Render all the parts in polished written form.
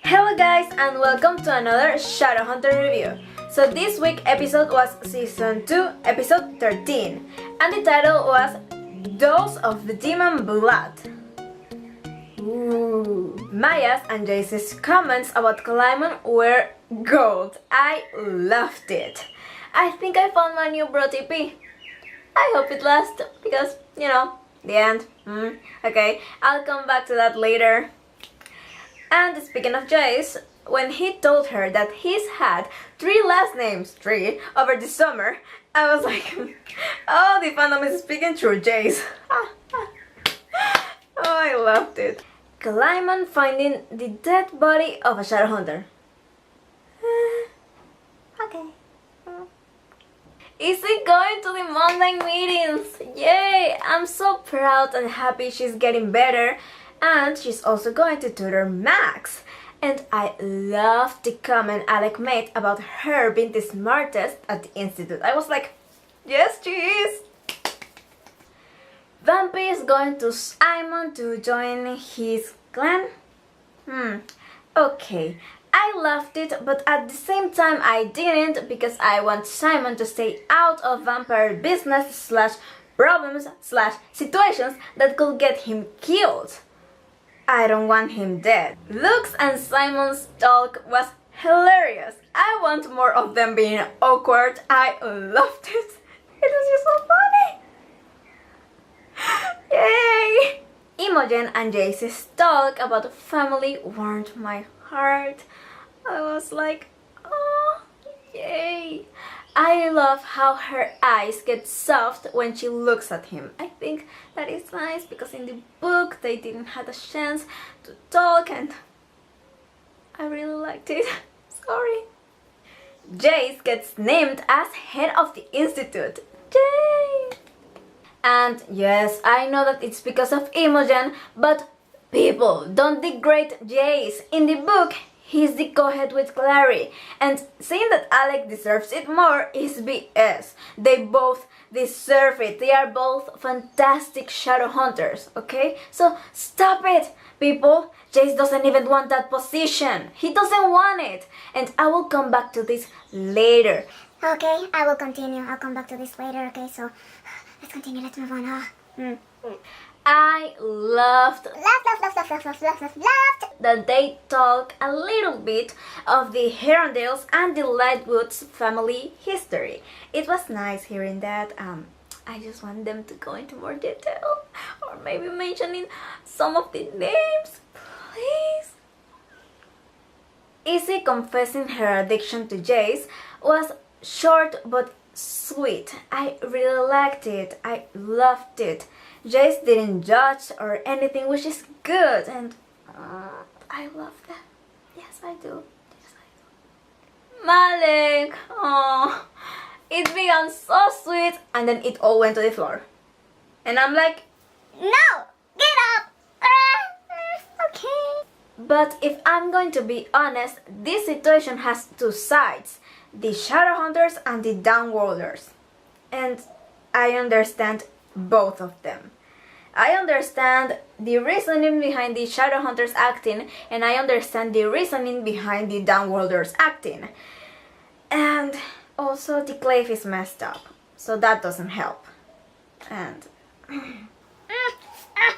Hello guys and welcome to another Shadowhunter review. So this week episode was season 2 episode 13 and the title was Dose of the Demon Blood. Ooh. Maya's and Jace's comments about Climon were gold. I loved it. I think I found my new bro TP. I hope it lasts because, the end. Okay, I'll come back to that later. And speaking of Jace, when he told her that he's had 3 last names, 3, over the summer, I was like, oh, the fandom is speaking through Jace. Oh, I loved it. Climon finding the dead body of a Shadowhunter. Okay. Is he going to the Monday meetings? Yay! I'm so proud and happy she's getting better. And she's also going to tutor Max. And I loved the comment Alec made about her being the smartest at the institute. I was like, yes she is! Vampy is going to Simon to join his clan? Okay. I loved it, but at the same time I didn't, because I want Simon to stay out of vampire business / problems / situations that could get him killed. I don't want him dead. Luke's and Simon's talk was hilarious. I want more of them being awkward. I loved it. It was just so funny. Yay! Imogen and Jace's talk about family warmed my heart. I was like, oh, yay! I love how her eyes get soft when she looks at him. I think that is nice because in the book they didn't have a chance to talk and I really liked it. Sorry. Jace gets named as head of the institute. Yay! And yes, I know that it's because of Imogen, but people, don't degrade Jace. In the book, he's the co-head with Clary, and saying that Alec deserves it more is BS. They both deserve it. They are both fantastic Shadowhunters, okay? So stop it, people. Jace doesn't even want that position. He doesn't want it. And I will come back to this later. Okay, I will continue. I'll come back to this later, okay? So, let's continue. Let's move on. I loved that they talk a little bit of the Herondales and the Lightwoods family history. It was nice hearing that. I just want them to go into more detail, or maybe mentioning some of the names, please. Izzy confessing her addiction to Jace was short but sweet. I really liked it. I loved it. Jace didn't judge or anything, which is good, and I love that. Yes, I do. Yes, I do. Malik! Oh, it began so sweet, and then it all went to the floor. And I'm like, no! Get up! Okay. But if I'm going to be honest, this situation has 2 sides. The Shadowhunters and the Downworlders. And I understand both of them. I understand the reasoning behind the Shadowhunters acting, and I understand the reasoning behind the Downworlders acting. And also the Clave is messed up, so that doesn't help. And my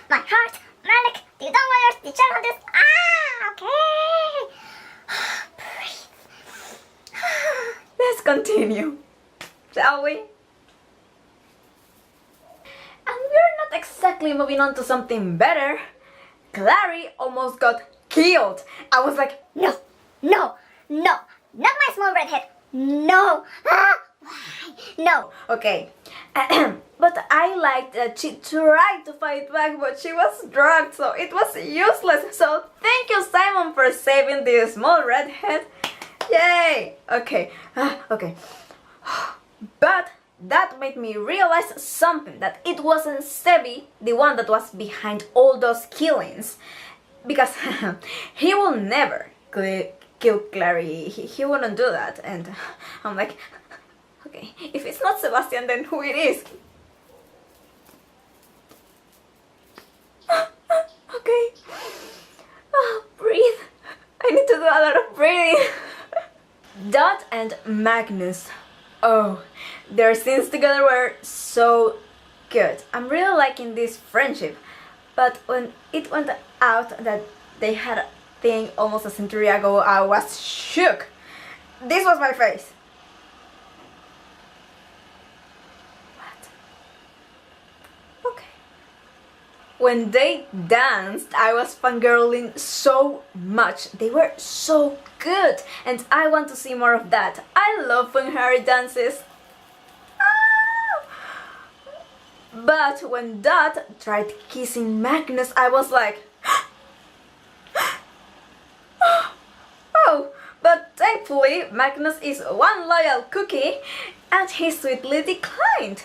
heart, Malik, the Downworlders, the Shadowhunters. Okay. Breathe. Let's continue, shall we? And we're not exactly moving on to something better. Clary almost got killed. I was like, No, not my small redhead. No. Why? No. okay. But I liked that she tried to fight back, but she was drugged, so it was useless. So thank you, Simon, for saving the small redhead. Yay! Okay. Okay. But that made me realize something, that it wasn't Sebi, the one that was behind all those killings. Because he will never kill Clary, he wouldn't do that. And I'm like, okay, if it's not Sebastian, then who it is? Okay. Oh, breathe. I need to do a lot of breathing. Dot and Magnus. Oh, their scenes together were so good. I'm really liking this friendship. But when it went out that they had a thing almost a century ago, I was shook. This was my face. What? Okay. When they danced, I was fangirling so much. They were so good, and I want to see more of that. I love when Harry dances. But when Dot tried kissing Magnus, I was like, oh, but thankfully Magnus is one loyal cookie and he sweetly declined.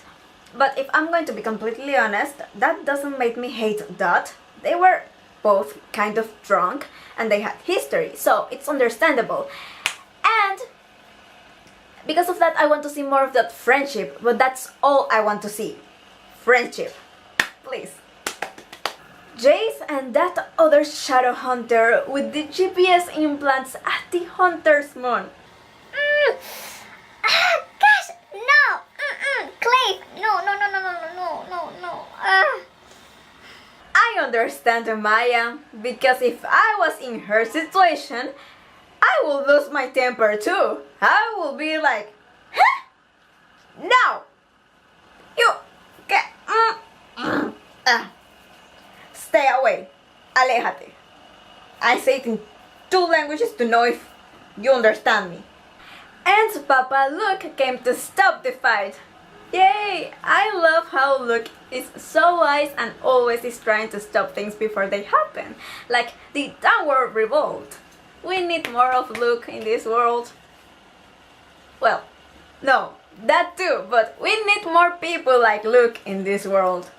But if I'm going to be completely honest, that doesn't make me hate Dot. They were both kind of drunk and they had history, so it's understandable. And because of that, I want to see more of that friendship, but that's all I want to see. Friendship, please. Jace and that other shadow hunter with the GPS implants at the hunter's moon. Gosh, no! Clay! No. I understand Maya, because if I was in her situation, I would lose my temper too. I will be like, huh? No! You get... Stay away. Aléjate. I say it in 2 languages to know if you understand me. And Papa Luke came to stop the fight. Yay! I love how Luke is so wise and always is trying to stop things before they happen. Like the downward revolt. We need more of Luke in this world. Well, no, that too, but we need more people like Luke in this world.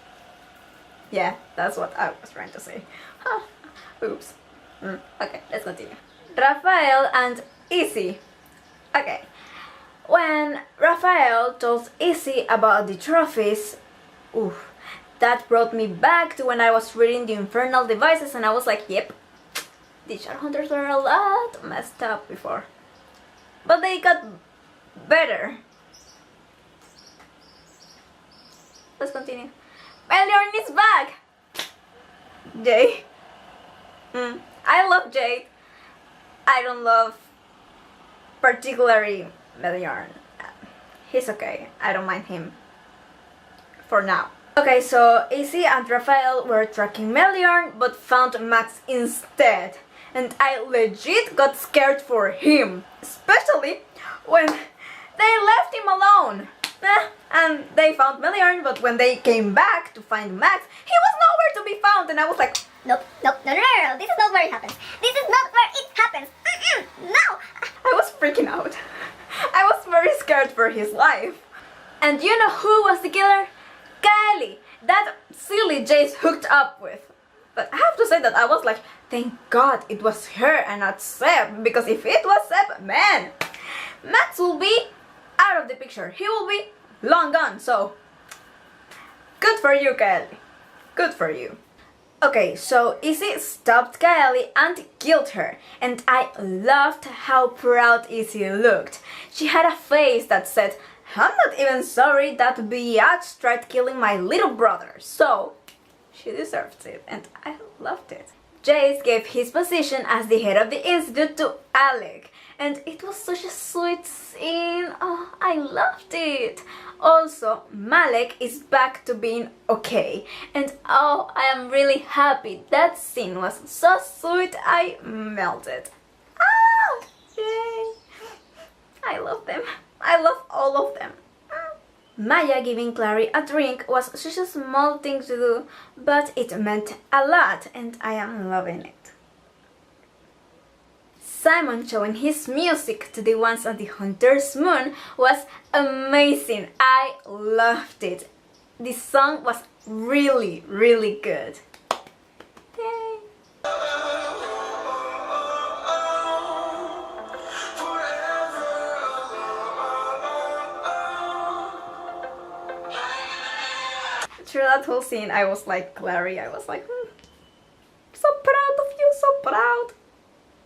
Yeah, that's what I was trying to say. Huh. Oops. Okay, let's continue. Raphael and Izzy. Okay. When Raphael told Izzy about the trophies, that brought me back to when I was reading the Infernal Devices and I was like, yep, the Shadowhunters were a lot messed up before. But they got better. Let's continue. Meliorn is back! Jade. I love Jade. I don't love particularly Meliorn. He's okay. I don't mind him. For now. Okay, so Izzy and Raphael were tracking Meliorn but found Max instead. And I legit got scared for him. Especially when they left him alone. And they found Meliorn, but when they came back to find Max, he was nowhere to be found, and I was like, No, this is not where it happens. This is not where it happens. No! I was freaking out. I was very scared for his life. And you know who was the killer? Kylie, that silly Jace hooked up with. But I have to say that I was like, thank God it was her and not Seb, because if it was Seb, man, Max will be out of the picture. He will be long gone, so good for you, Kylie. Good for you. Okay, so Izzy stopped Kylie and killed her, and I loved how proud Izzy looked. She had a face that said, I'm not even sorry that biatch tried killing my little brother, so she deserved it, and I loved it. Jace gave his position as the head of the institute to Alec, and it was such a sweet scene. Oh, I loved it. Also, Malek is back to being okay, and oh, I am really happy. That scene was so sweet, I melted. Ah, yay! I love them. I love all of them. Maya giving Clary a drink was such a small thing to do, but it meant a lot, and I am loving it. Simon showing his music to the ones on the Hunter's Moon was amazing. I loved it. The song was really, really good. Yay! Through that whole scene, I was like Clary. I was like, so proud of you, so proud.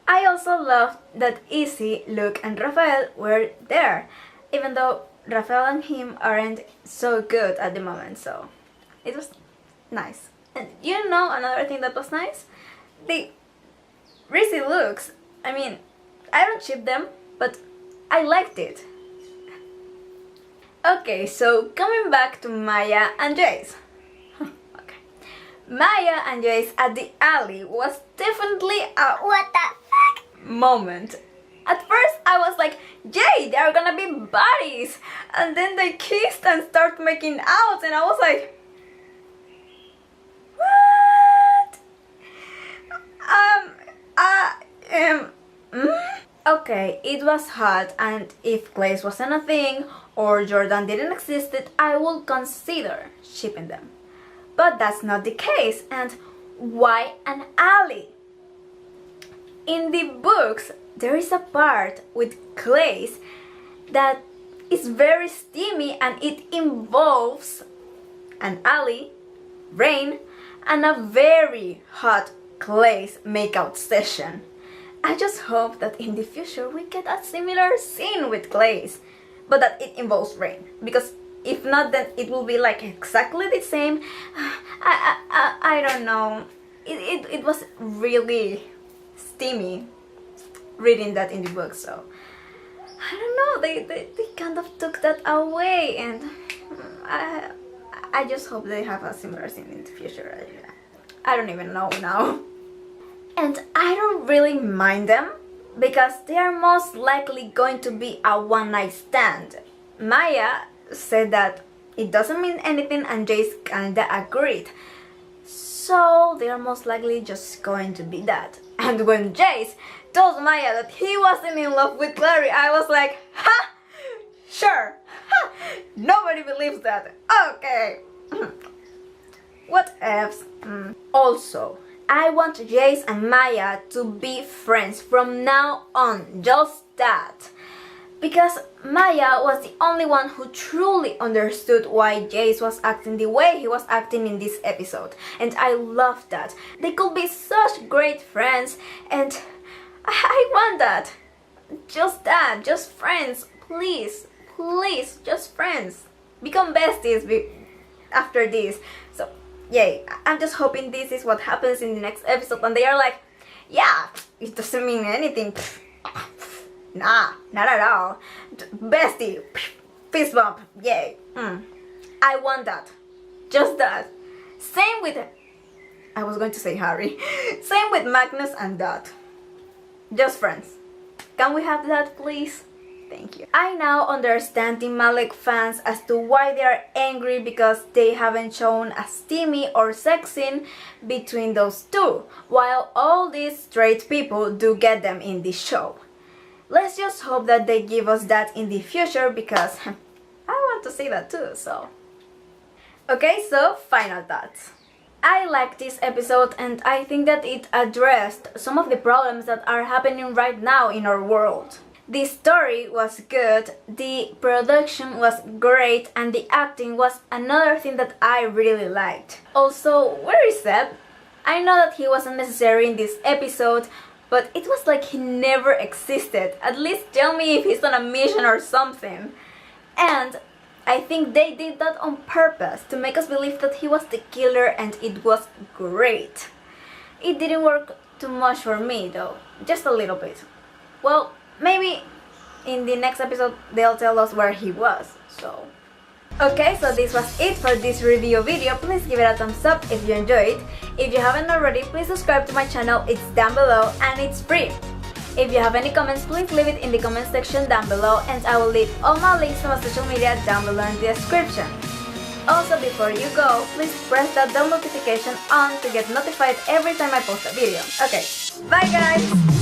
I also loved that Izzy, Luke, and Rafael were there, even though Rafael and him aren't so good at the moment, so it was nice. And you know another thing that was nice? The Rizzy looks. I mean, I don't ship them, but I liked it. Okay, so coming back to Maya and Jace. Okay. Maya and Jace at the alley was definitely a What the fuck? moment. At first I was like, Jay, they are gonna be buddies, and then they kissed and start making out, and I was like, what? Okay, it was hot, and if Glaze wasn't a thing or Jordan didn't exist, I would consider shipping them. But that's not the case, and why an alley? In the books, there is a part with Glaze that is very steamy, and it involves an alley, rain, and a very hot Glaze makeout session. I just hope that in the future we get a similar scene with Glaze, but that it involves rain, because if not, then it will be like exactly the same. I don't know. It was really steamy reading that in the book, so I don't know, they kind of took that away, and I just hope they have a similar scene in the future. I don't even know now. And I don't really mind them, because they are most likely going to be a one-night stand. Maya said that it doesn't mean anything, and Jace kinda agreed. So they are most likely just going to be that. And when Jace told Maya that he wasn't in love with Clary, I was like, ha! Sure! Ha! Nobody believes that. Okay. What else? Also, I want Jace and Maya to be friends from now on, just that. Because Maya was the only one who truly understood why Jace was acting the way he was acting in this episode. And I love that. They could be such great friends, and I want that. Just that, just friends. Please, please, just friends. Become besties after this. So, yay. I'm just hoping this is what happens in the next episode, and they are like, yeah, it doesn't mean anything. Nah, not at all. Bestie, fist bump, yay. I want that. Just that. Same with, I was going to say Harry. Same with Magnus and Dot. Just friends. Can we have that, please? Thank you. I now understand the Malek fans as to why they are angry, because they haven't shown a steamy or sex scene between those two, while all these straight people do get them in the show. Let's just hope that they give us that in the future, because I want to see that too, so. Okay, so final thoughts. I like this episode, and I think that it addressed some of the problems that are happening right now in our world. The story was good, the production was great, and the acting was another thing that I really liked. Also, where is Seb? I know that he wasn't necessary in this episode, but it was like he never existed. At least tell me if he's on a mission or something. And I think they did that on purpose, to make us believe that he was the killer, and it was great. It didn't work too much for me though, just a little bit. Well, maybe in the next episode they'll tell us where he was, so. Okay, so this was it for this review video. Please give it a thumbs up if you enjoyed it. If you haven't already, please subscribe to my channel, it's down below and it's free. If you have any comments, please leave it in the comment section down below, and I will leave all my links to my social media down below in the description. Also, before you go, please press that bell notification on to get notified every time I post a video. Okay, bye guys!